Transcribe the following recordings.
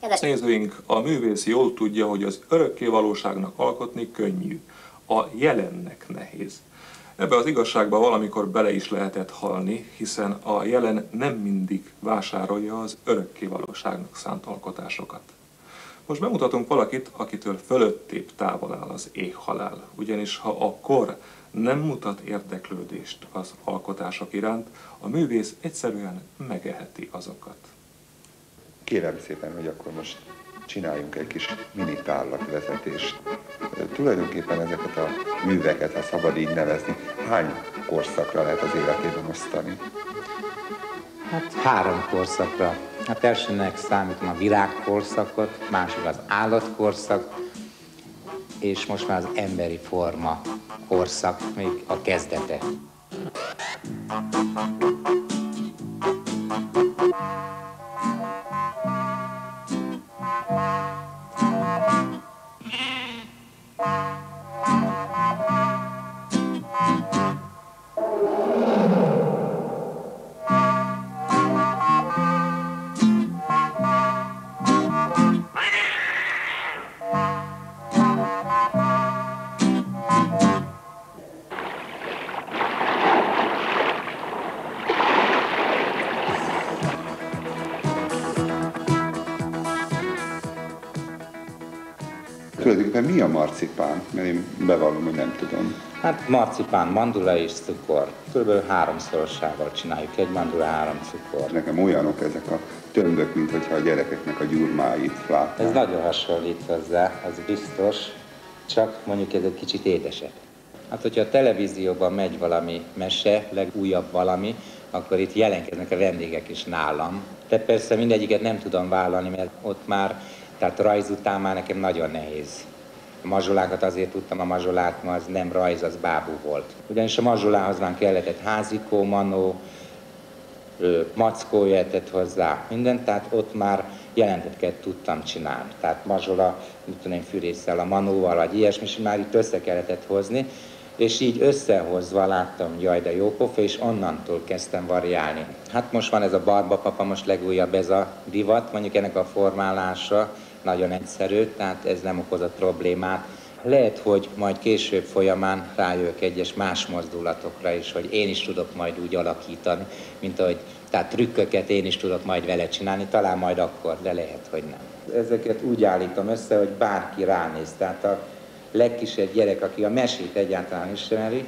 Kedves nézőink, a művész jól tudja, hogy az örökké valóságnak alkotni könnyű, a jelennek nehéz. Ebbe az igazságba valamikor bele is lehetett halni, hiszen a jelen nem mindig vásárolja az örökké valóságnak szánt alkotásokat. Most bemutatunk valakit, akitől fölöttébb távol áll az éhhalál, ugyanis ha a kor nem mutat érdeklődést az alkotások iránt, a művész egyszerűen megeheti azokat. Kérem szépen, hogy akkor most csináljunk egy kis mini tárlatvezetést. Tulajdonképpen ezeket a műveket, ha szabad így nevezni, hány korszakra lehet az életében osztani? Hát 3 korszakra. Hát elsőnek számítom a virágkorszakot, másik az állatkorszak, és most már az emberi forma korszak, még a kezdete. Tulajdonképpen mi a marcipán? Mert én bevallom, hogy nem tudom. Hát marcipán, mandula és cukor. Körülbelül 3-szorosával csináljuk, egy mandula, 3 cukor. Nekem olyanok ezek a tömbök, mint hogyha a gyerekeknek a gyurmáit látnám. Ez nagyon hasonlít hozzá, az biztos, csak mondjuk ez egy kicsit édesebb. Hát, hogyha a televízióban megy valami mese, legújabb valami, akkor itt jelenkeznek a vendégek is nálam. De persze mindegyiket nem tudom vállalni, mert ott már, tehát rajz után már nekem nagyon nehéz. A mazsolákat azért tudtam, a mazsolát, ma az nem rajz, az bábú volt. Ugyanis a mazsolához már kellett házikó, manó, mackó jöhetett hozzá, mindent, tehát ott már jelenteket tudtam csinálni. Tehát mazsola, mit tudom én, fűrésszel, a manóval, vagy ilyesmi, és már itt össze kellett hozni, és így összehozva láttam, hogy jaj, de jó pofa, és onnantól kezdtem variálni. Hát most van ez a barbapapa, most legújabb ez a divat, mondjuk ennek a formálása nagyon egyszerű, tehát ez nem okozott problémát. Lehet, hogy majd később folyamán rájövök egyes más mozdulatokra is, hogy én is tudok majd úgy alakítani, mint ahogy, tehát trükköket én is tudok majd vele csinálni, talán majd akkor, de lehet, hogy nem. Ezeket úgy állítom össze, hogy bárki ránéz, tehát a legkisebb gyerek, aki a mesét egyáltalán ismeri,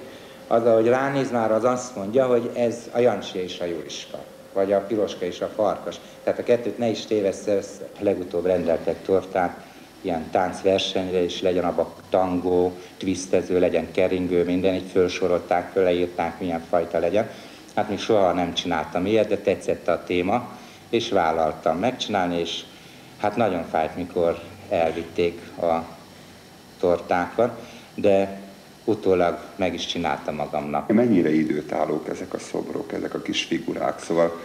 az, ahogy ránéz, már az azt mondja, hogy ez a Jancsi és a Juriska, vagy a Piroska és a Farkas. Tehát a kettőt ne is tévessze össze. Legutóbb rendeltek tortát, ilyen táncversenyre, és legyen abban tangó, twisztező, legyen keringő, minden, így felsorolták, leírták, milyen fajta legyen. Hát még soha nem csináltam ilyet, de tetszett a téma, és vállaltam megcsinálni, és hát nagyon fájt, mikor elvitték a tortákat, de utólag meg is csináltam magamnak. Mennyire időtállók ezek a szobrok, ezek a kis figurák, szóval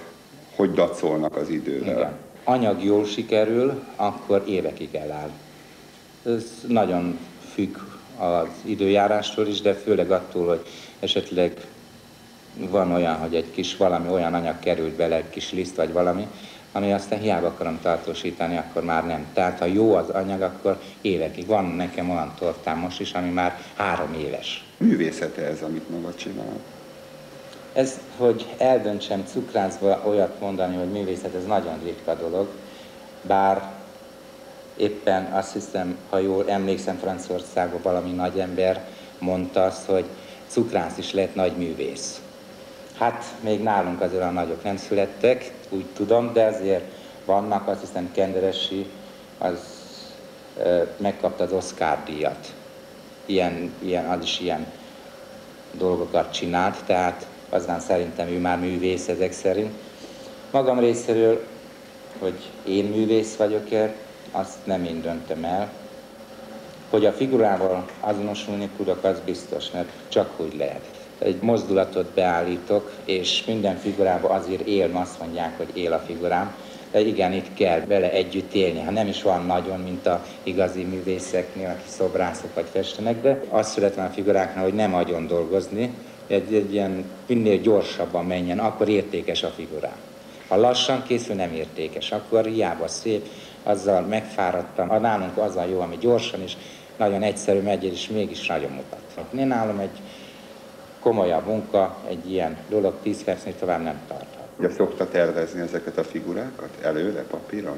hogy dacolnak az idővel? Igen. Anyag jól sikerül, akkor évekig eláll. Ez nagyon függ az időjárástól is, de főleg attól, hogy esetleg van olyan, hogy egy kis valami olyan anyag került bele, egy kis liszt vagy valami, ami aztán hiába akarom tartósítani, akkor már nem. Tehát ha jó az anyag, akkor évekig. Van nekem olyan tortám most is, ami már 3 éves. Művészete ez, amit maga csinál? Ez, hogy eldöntsem cukrászba olyat mondani, hogy művészet, ez nagyon ritka dolog. Bár éppen azt hiszem, ha jól emlékszem, Franciaországban valami nagy ember mondta azt, hogy cukrász is lehet nagy művész. Hát még nálunk azért a nagyok nem születtek, úgy tudom, de azért vannak, azt hiszem Kenderesi, az megkapta az Oscar-díjat. Az is ilyen dolgokat csinált, tehát aztán szerintem ő már művész ezek szerint. Magam részéről, hogy én művész vagyok-e, azt nem én döntöm el. Hogy a figurával azonosulni tudok, az biztos, mert csak úgy lehet. Egy mozdulatot beállítok, és minden figurában azért él, azt mondják, hogy él a figurám. De igen, itt kell vele együtt élni. Ha nem is van nagyon, mint a igazi művészeknél, akik szobrászok vagy festenek, de az születlen a figuráknál, hogy nem agyon dolgozni, egy ilyen minél gyorsabban menjen, akkor értékes a figurám. Ha lassan készül, nem értékes, akkor hiába szép, azzal megfáradtam. A nálunk az a jó, ami gyorsan és nagyon egyszerű megy, és mégis nagyon mutat. Én nálam egy komolyabb munka, egy ilyen dolog 10 percnél tovább nem tarthat. Ugye szokta tervezni ezeket a figurákat előre papíron?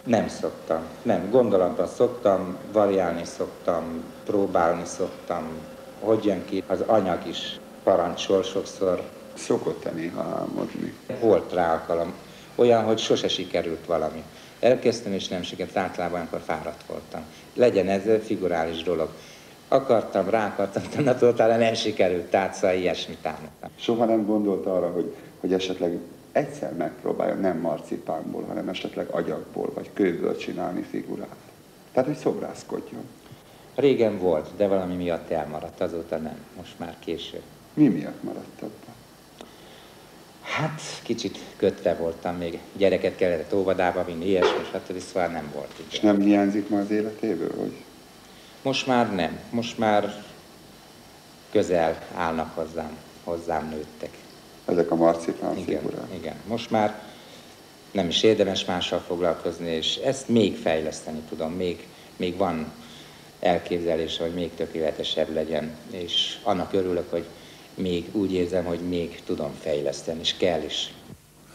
Nem szoktam. Nem, gondolatban szoktam, variálni szoktam, próbálni szoktam. Hogy jön ki, az anyag is parancsol sokszor. Szokott-e néha álmodni? Volt rá alkalom. Olyan, hogy sose sikerült valami. Elkezdtem és nem sikerült, általában amikor fáradt voltam. Legyen ez figurális dolog. Akartam, rá akartam, na totál nem sikerült, tehát szóval ilyesmit álmodtam. Soha nem gondolt arra, hogy esetleg egyszer megpróbálja nem marcipánból, hanem esetleg agyagból vagy kőből csinálni figurát. Tehát, hogy szobrászkodjon. Régen volt, de valami miatt elmaradt, azóta nem, most már késő. Mi miatt maradt abban? Hát kicsit kötve voltam, még gyereket kellett óvodába vinni, ilyesmi, stb. Szóval nem volt. Igen. És nem hiányzik ma az életéből, hogy? Most már nem, most már közel állnak hozzám nőttek. Ezek a marcipán Igen, figurák. igen. Most már nem is érdemes mással foglalkozni, és ezt még fejleszteni tudom, még van elképzelése, hogy még tökéletesebb legyen, és annak örülök, hogy még úgy érzem, hogy még tudom fejleszteni, és kell is.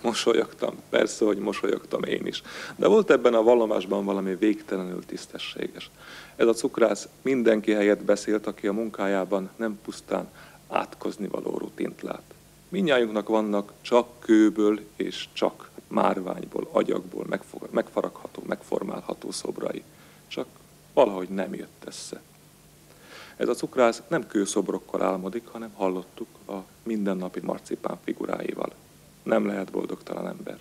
Mosolyogtam, persze, hogy mosolyogtam én is. De volt ebben a vallomásban valami végtelenül tisztességes. Ez a cukrász mindenki helyett beszélt, aki a munkájában nem pusztán átkozni való rutint lát. Mindnyájunknak vannak csak kőből és csak márványból, agyagból megfaragható, megformálható szobrai. Csak valahogy nem jött össze. Ez a cukrász nem kőszobrokkal álmodik, hanem hallottuk a mindennapi marcipán figuráival. Nem lehet boldogtalan ember.